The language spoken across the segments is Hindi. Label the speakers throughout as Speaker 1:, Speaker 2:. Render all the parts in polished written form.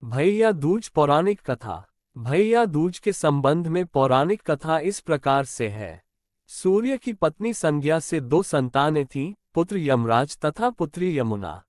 Speaker 1: भैया दूज पौराणिक कथा। भैया दूज के संबंध में पौराणिक कथा इस प्रकार से है। सूर्य की पत्नी संज्ञा से दो संतानें थीं, पुत्र यमराज तथा पुत्री यमुना।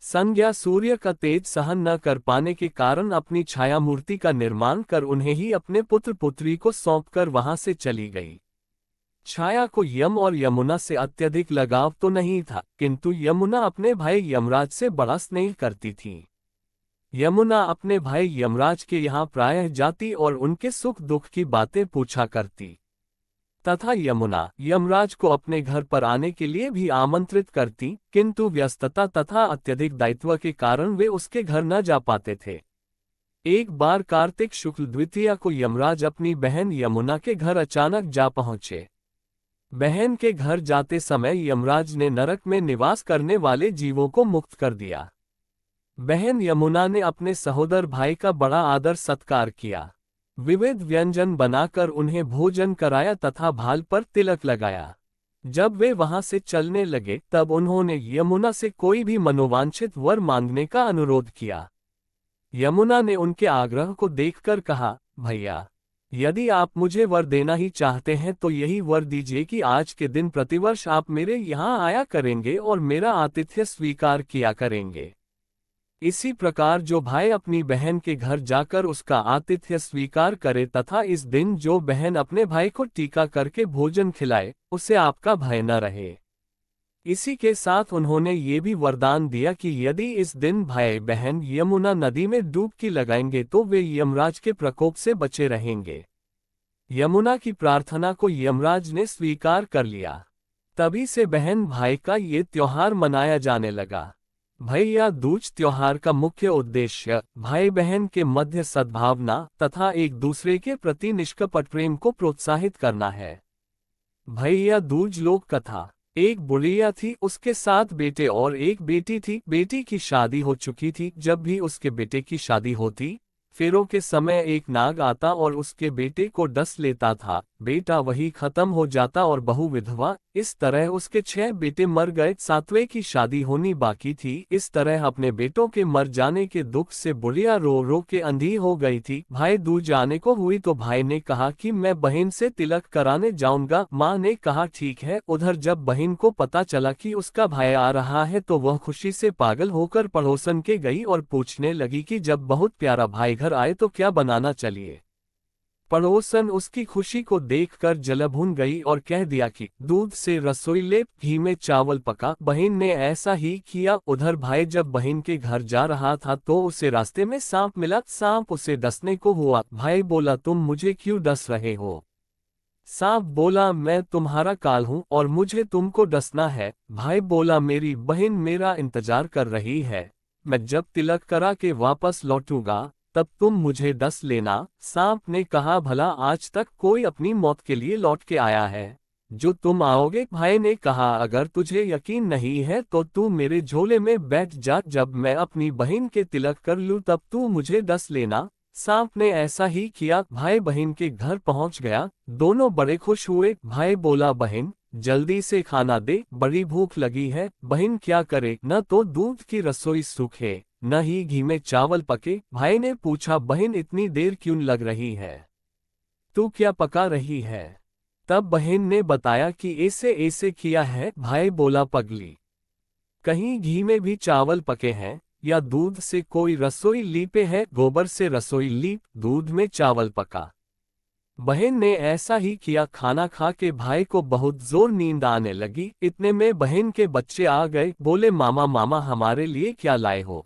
Speaker 1: संज्ञा सूर्य का तेज सहन न कर पाने के कारण अपनी छाया मूर्ति का निर्माण कर उन्हें ही अपने पुत्र पुत्री को सौंपकर वहां से चली गई। छाया को यम और यमुना से अत्यधिक लगाव तो नहीं था, किंतु यमुना अपने भाई यमराज से बड़ा स्नेह करती थी। यमुना अपने भाई यमराज के यहाँ प्रायः जाती और उनके सुख दुख की बातें पूछा करती, तथा यमुना यमराज को अपने घर पर आने के लिए भी आमंत्रित करती, किंतु व्यस्तता तथा अत्यधिक दायित्व के कारण वे उसके घर न जा पाते थे। एक बार कार्तिक शुक्ल द्वितीया को यमराज अपनी बहन यमुना के घर अचानक जा पहुंचे। बहन के घर जाते समय यमराज ने नरक में निवास करने वाले जीवों को मुक्त कर दिया। बहन यमुना ने अपने सहोदर भाई का बड़ा आदर सत्कार किया, विविध व्यंजन बनाकर उन्हें भोजन कराया तथा भाल पर तिलक लगाया। जब वे वहां से चलने लगे तब उन्होंने यमुना से कोई भी मनोवांछित वर मांगने का अनुरोध किया। यमुना ने उनके आग्रह को देखकर कहा, भैया, यदि आप मुझे वर देना ही चाहते हैं तो यही वर दीजिए कि आज के दिन प्रतिवर्ष आप मेरे यहाँ आया करेंगे और मेरा आतिथ्य स्वीकार किया करेंगे। इसी प्रकार जो भाई अपनी बहन के घर जाकर उसका आतिथ्य स्वीकार करे तथा इस दिन जो बहन अपने भाई को टीका करके भोजन खिलाए, उसे आपका भय न रहे। इसी के साथ उन्होंने ये भी वरदान दिया कि यदि इस दिन भाई बहन यमुना नदी में डुबकी लगाएंगे तो वे यमराज के प्रकोप से बचे रहेंगे। यमुना की प्रार्थना को यमराज ने स्वीकार कर लिया। तभी से बहन भाई का ये त्योहार मनाया जाने लगा। भैया दूज त्योहार का मुख्य उद्देश्य भाई बहन के मध्य सद्भावना तथा एक दूसरे के प्रति निष्कपट प्रेम को प्रोत्साहित करना है। भैया दूज लोक कथा। एक बुढ़िया थी, उसके 7 बेटे और एक बेटी थी। बेटी की शादी हो चुकी थी। जब भी उसके बेटे की शादी होती, फेरों के समय एक नाग आता और उसके बेटे को डस लेता था। बेटा वही खत्म हो जाता और बहू विधवा। इस तरह उसके 6 बेटे मर गए। 7वें की शादी होनी बाकी थी। इस तरह अपने बेटों के मर जाने के दुख से बुढ़िया रो रो के अंधी हो गई थी। भाई दूज आने को हुई तो भाई ने कहा कि मैं बहन से तिलक कराने जाऊंगा। माँ ने कहा ठीक है। उधर जब बहन को पता चला कि उसका भाई आ रहा है तो वह खुशी से पागल होकर पड़ोसन के गई और पूछने लगी कि जब बहुत प्यारा भाई घर आए तो क्या बनाना चाहिए। पड़ोसन उसकी खुशी को देखकर जलभुन गई और कह दिया कि दूध से रसोई ले, घी में चावल पका। बहन ने ऐसा ही किया। उधर भाई जब बहन के घर जा रहा था तो उसे रास्ते में सांप मिला। सांप उसे डसने को हुआ। भाई बोला, तुम मुझे क्यों डस रहे हो? सांप बोला, मैं तुम्हारा काल हूँ और मुझे तुमको डसना है। भाई बोला, मेरी बहन मेरा इंतजार कर रही है, मैं जब तिलक करा के वापस लौटूंगा तब तुम मुझे डस लेना। सांप ने कहा, भला आज तक कोई अपनी मौत के लिए लौट के आया है जो तुम आओगे? भाई ने कहा, अगर तुझे यकीन नहीं है तो तू मेरे झोले में बैठ जा, जब मैं अपनी बहन के तिलक कर लूं तब तू मुझे डस लेना। सांप ने ऐसा ही किया। भाई बहन के घर पहुंच गया। दोनों बड़े खुश हुए। भाई बोला, बहन जल्दी से खाना दे, बड़ी भूख लगी है। बहन क्या करे, न तो दूध की रसोई सूखे न ही घी में चावल पके। भाई ने पूछा, बहन इतनी देर क्यों लग रही है, तू क्या पका रही है? तब बहन ने बताया कि ऐसे ऐसे किया है। भाई बोला, पगली, कहीं घी में भी चावल पके हैं या दूध से कोई रसोई लीपे है? गोबर से रसोई लीप, दूध में चावल पका। बहन ने ऐसा ही किया। खाना खा के भाई को बहुत जोर नींद आने लगी। इतने में बहन के बच्चे आ गए। बोले, मामा मामा हमारे लिए क्या लाए हो?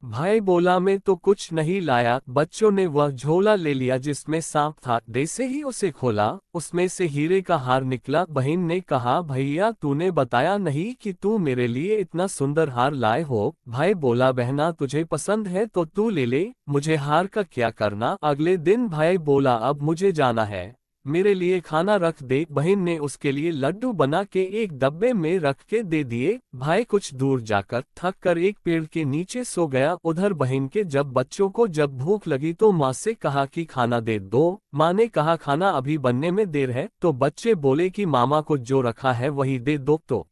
Speaker 1: भाई बोला, मैं तो कुछ नहीं लाया। बच्चों ने वह झोला ले लिया जिसमें सांप था। जैसे ही उसे खोला उसमें से हीरे का हार निकला। बहन ने कहा, भैया तूने बताया नहीं कि तू मेरे लिए इतना सुंदर हार लाए हो। भाई बोला, बहना तुझे पसंद है तो तू ले ले, मुझे हार का क्या करना। अगले दिन भाई बोला, अब मुझे जाना है, मेरे लिए खाना रख दे। बहन ने उसके लिए लड्डू बना के एक डब्बे में रख के दे दिए। भाई कुछ दूर जाकर थक कर एक पेड़ के नीचे सो गया। उधर बहन के जब बच्चों को जब भूख लगी तो माँ से कहा कि खाना दे दो। माँ ने कहा, खाना अभी बनने में देर है। तो बच्चे बोले कि मामा को जो रखा है वही दे दो। तो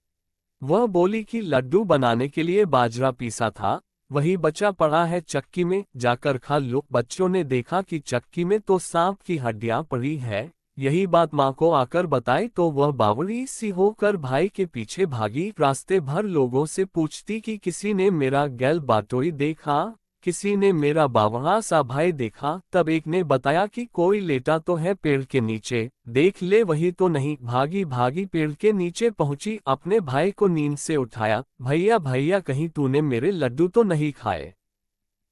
Speaker 1: वह बोली कि लड्डू बनाने के लिए बाजरा पीसा था, वही बचा पड़ा है चक्की में, जाकर खा लो। बच्चों ने देखा कि चक्की में तो सांप की हड्डियां पड़ी है। यही बात माँ को आकर बताई तो वह बावड़ी सी होकर भाई के पीछे भागी। रास्ते भर लोगों से पूछती कि किसी ने मेरा गैल बाटोई देखा, किसी ने मेरा बावड़ा सा भाई देखा। तब एक ने बताया कि कोई लेटा तो है पेड़ के नीचे, देख ले वही तो नहीं। भागी भागी पेड़ के नीचे पहुंची, अपने भाई को नींद से उठाया। भैया भैया कहीं तूने मेरे लड्डू तो नहीं खाए?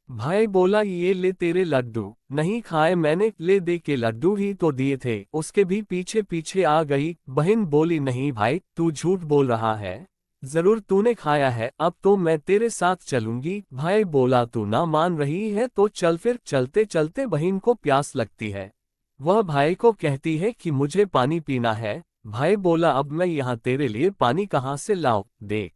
Speaker 1: भाई बोला ये ले तेरे लड्डू। नहीं खाए मैंने, ले दे के लड्डू ही तो दिए थे। उसके भी पीछे पीछे आ गई। बहन बोली नहीं भाई तू झूठ बोल रहा है, जरूर तूने खाया है, अब तो मैं तेरे साथ चलूंगी। भाई बोला तू ना मान रही है तो चल। फिर चलते चलते बहन को प्यास लगती है। वह भाई को कहती है कि मुझे पानी पीना है। भाई बोला अब मैं यहाँ तेरे लिए पानी कहाँ से लाऊं, देख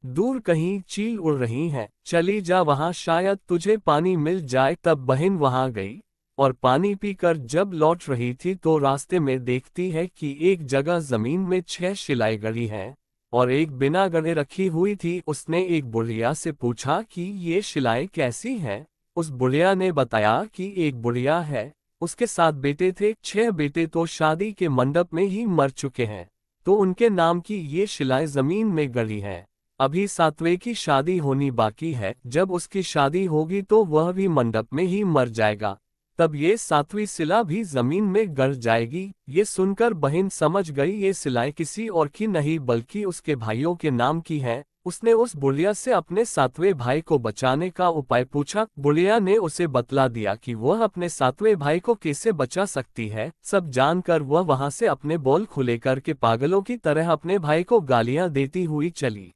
Speaker 1: दूर कहीं चील उड़ रही है, चली जा वहां शायद तुझे पानी मिल जाए। तब बहन वहां गई और पानी पीकर जब लौट रही थी तो रास्ते में देखती है कि एक जगह जमीन में 6 शिलाएं गड़ी हैं और एक बिना गड़े रखी हुई थी। उसने एक बुढ़िया से पूछा कि ये शिलाएं कैसी हैं? उस बुढ़िया ने बताया कि एक बुढ़िया है, उसके 7 बेटे थे, 6 बेटे तो शादी के मंडप में ही मर चुके हैं, तो उनके नाम की ये शिलाएं जमीन में गड़ी हैं। अभी 7वें की शादी होनी बाकी है, जब उसकी शादी होगी तो वह भी मंडप में ही मर जाएगा, तब ये 7वीं शिला भी जमीन में गड़ जाएगी। ये सुनकर बहन समझ गई ये शिलाएं किसी और की नहीं बल्कि उसके भाइयों के नाम की हैं। उसने उस बुढ़िया से अपने 7वें भाई को बचाने का उपाय पूछा। बुढ़िया ने उसे बतला दिया कि वह अपने 7वें भाई को कैसे बचा सकती है। सब जानकर वह वहां से अपने बोल खुले करके पागलों की तरह अपने भाई को गालियां देती हुई चली।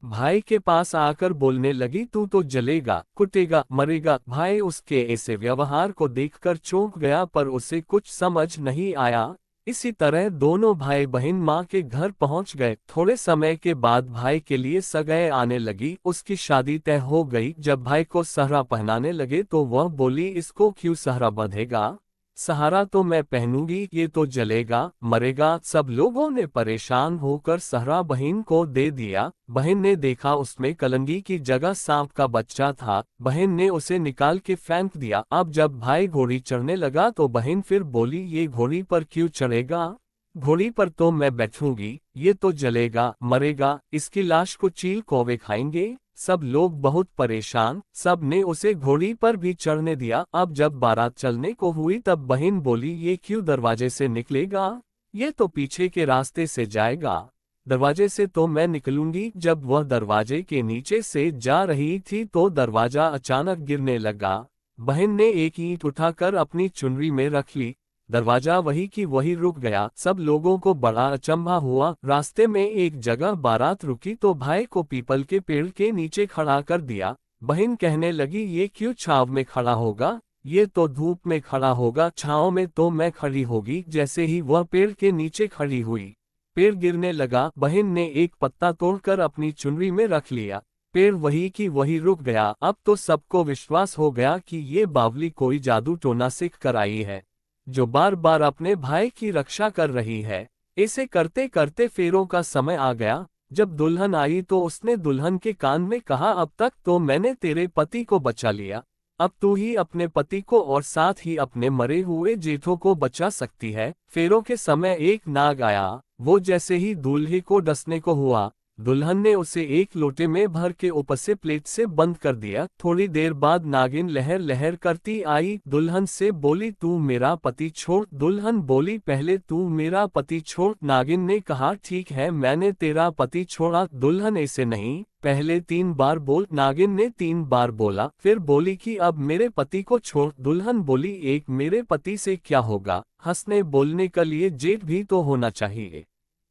Speaker 1: भाई के पास आकर बोलने लगी तू तो जलेगा, कुटेगा, मरेगा। भाई उसके ऐसे व्यवहार को देखकर चौंक गया पर उसे कुछ समझ नहीं आया। इसी तरह दोनों भाई बहन माँ के घर पहुंच गए। थोड़े समय के बाद भाई के लिए सगाई आने लगी, उसकी शादी तय हो गई। जब भाई को सहरा पहनाने लगे तो वह बोली इसको क्यों सहरा बंधेगा, सहारा तो मैं पहनूंगी, ये तो जलेगा मरेगा। सब लोगों ने परेशान होकर सहरा बहन को दे दिया। बहन ने देखा उसमें कलंगी की जगह सांप का बच्चा था। बहन ने उसे निकाल के फेंक दिया। अब जब भाई घोड़ी चढ़ने लगा तो बहन फिर बोली ये घोड़ी पर क्यों चढ़ेगा, घोड़ी पर तो मैं बैठूंगी, ये तो जलेगा मरेगा, इसकी लाश को चील कौवे खाएंगे। सब लोग बहुत परेशान, सब ने उसे घोड़ी पर भी चढ़ने दिया। अब जब बारात चलने को हुई तब बहन बोली ये क्यों दरवाजे से निकलेगा, ये तो पीछे के रास्ते से जाएगा, दरवाजे से तो मैं निकलूंगी। जब वह दरवाजे के नीचे से जा रही थी तो दरवाजा अचानक गिरने लगा। बहन ने एक ईंट उठाकर अपनी चुनरी में रख ली, दरवाजा वही की वही रुक गया। सब लोगों को बड़ा अचंभा हुआ। रास्ते में एक जगह बारात रुकी तो भाई को पीपल के पेड़ के नीचे खड़ा कर दिया। बहन कहने लगी ये क्यों छाव में खड़ा होगा, ये तो धूप में खड़ा होगा, छांव में तो मैं खड़ी होगी। जैसे ही वह पेड़ के नीचे खड़ी हुई, पेड़ गिरने लगा। बहन ने एक पत्ता तोड़कर अपनी चुनरी में रख लिया, पेड़ वही की वही रुक गया। अब तो सबको विश्वास हो गया कि ये बावली कोई जादू टोना सीख कर आई है, जो बार बार अपने भाई की रक्षा कर रही है। ऐसे करते करते फेरों का समय आ गया। जब दुल्हन आई तो उसने दुल्हन के कान में कहा अब तक तो मैंने तेरे पति को बचा लिया, अब तू ही अपने पति को और साथ ही अपने मरे हुए जेठों को बचा सकती है। फेरों के समय एक नाग आया, वो जैसे ही दूल्हे को डसने को हुआ, दुल्हन ने उसे एक लोटे में भर के ऊपर से प्लेट से बंद कर दिया। थोड़ी देर बाद नागिन लहर लहर करती आई, दुल्हन से बोली तू मेरा पति छोड़। दुल्हन बोली पहले तू मेरा पति छोड़। नागिन ने कहा ठीक है मैंने तेरा पति छोड़ा। दुल्हन ऐसे नहीं, पहले 3 बार बोल। नागिन ने 3 बार बोला, फिर बोली कि अब मेरे पति को छोड़। दुल्हन बोली एक मेरे पति से क्या होगा, हंसने बोलने के लिए जेठ भी तो होना चाहिए,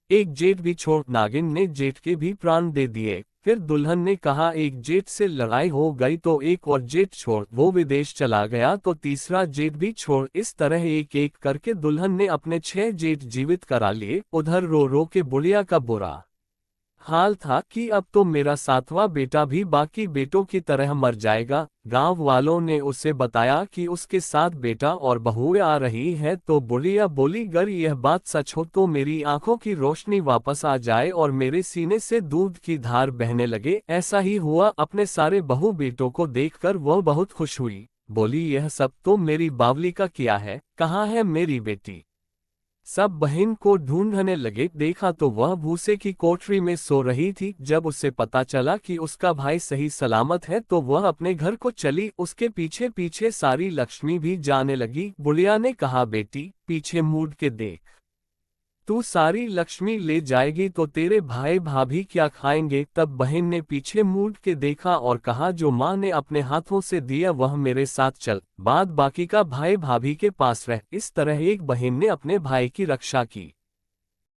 Speaker 1: एक जेठ भी छोड़। नागिन ने जेठ के भी प्राण दे दिए। फिर दुल्हन ने कहा एक जेठ से लड़ाई हो गई तो एक और जेठ छोड़, वो विदेश चला गया तो तीसरा जेठ भी छोड़। इस तरह एक एक करके दुल्हन ने अपने 6 जेठ जीवित करा लिए। उधर रो रो के बुढ़िया का बुरा हाल था कि अब तो मेरा सातवां बेटा भी बाकी बेटों की तरह मर जाएगा। गांव वालों ने उसे बताया कि उसके साथ बेटा और बहुएं आ रही है, तो बुढ़िया बोली, अगर यह बात सच हो तो मेरी आंखों की रोशनी वापस आ जाए और मेरे सीने से दूध की धार बहने लगे। ऐसा ही हुआ। अपने सारे बहू बेटों को देखकर वह बहुत खुश हुई। बोली, यह सब तो मेरी बावली का किया है, कहाँ है मेरी बेटी। सब बहन को ढूंढने लगे। देखा तो वह भूसे की कोठरी में सो रही थी। जब उसे पता चला कि उसका भाई सही सलामत है तो वह अपने घर को चली। उसके पीछे पीछे सारी लक्ष्मी भी जाने लगी। बुढ़िया ने कहा, बेटी पीछे मुड़ के देख, तू सारी लक्ष्मी ले जाएगी तो तेरे भाई भाभी क्या खाएंगे। तब बहन ने पीछे मुड़ के देखा और कहा, जो माँ ने अपने हाथों से दिया वह मेरे साथ चल, बाद बाकी का भाई भाभी के पास रह। इस तरह एक बहन ने अपने भाई की रक्षा की।